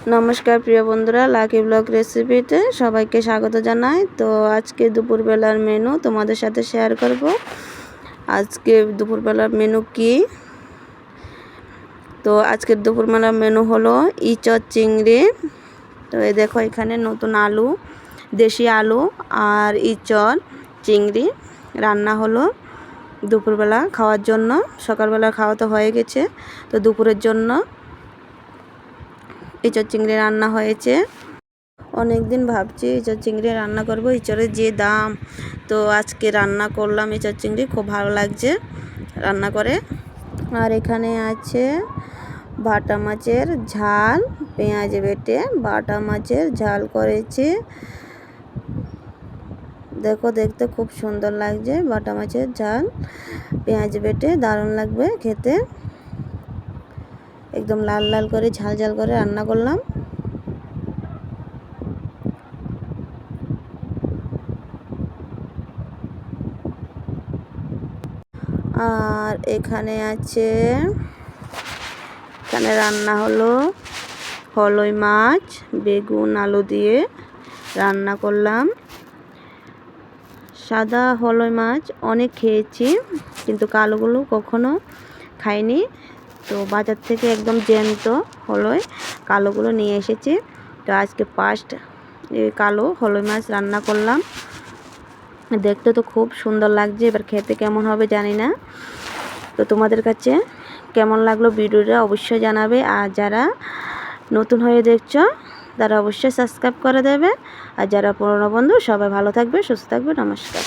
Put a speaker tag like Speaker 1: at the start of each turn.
Speaker 1: নমস্কার প্রিয় বন্ধুরা, লাকি ব্লগ রেসিপিতে সবাইকে স্বাগত জানাই। তো আজকে দুপুরবেলার মেনু তোমাদের সাথে শেয়ার করব। আজকে দুপুরবেলার মেনু কি? তো আজকের দুপুরবেলার মেনু হলো ইচড় চিংড়ি। তো এই দেখো এখানে নতুন আলু, দেশি আলু আর ইচড় চিংড়ি রান্না হলো দুপুরবেলা খাওয়ার জন্য। সকালবেলা খাওয়া তো হয়ে গেছে, তো দুপুরের জন্য ইচড় চিংড়ি রান্না হয়েছে। অনেক দিন ভাবছি ইচড় চিংড়ি রান্না করব, ইচড়ের যে দাম, তো আজকে রান্না করলাম ইচড় চিংড়ি। খুব ভালো লাগছে রান্না করে। আর এখানে আছে বাটা মাছের ঝাল, পেঁয়াজ বেটে বাটা মাছের ঝাল করেছি। দেখো দেখতে খুব সুন্দর লাগছে, বাটা মাছের ঝাল পেঁয়াজ বেটে দারুণ লাগবে খেতে। একদম লাল লাল করে ঝাল ঝাল করে রান্না করলাম। আর এখানে রান্না হলো হলই মাছ, বেগুন আলু দিয়ে রান্না করলাম। সাদা হলই মাছ অনেক খেয়েছি, কিন্তু কালোগুলো কখনো খাইনি। তো বাজার থেকে একদম জ্যান্ত কালোগুলো নিয়ে এসেছি। তো আজকে ফার্স্ট কালো হলই মাছ রান্না করলাম। দেখতে তো খুব সুন্দর লাগছে, এবার খেতে কেমন হবে জানি না। তো তোমাদের কাছে কেমন লাগলো ভিডিওটা অবশ্যই জানাবে। আর যারা নতুন হয়ে দেখছো তারা অবশ্যই সাবস্ক্রাইব করে দেবে। আর যারা পুরনো বন্ধু সবাই ভালো থাকবে, সুস্থ থাকবে। নমস্কার।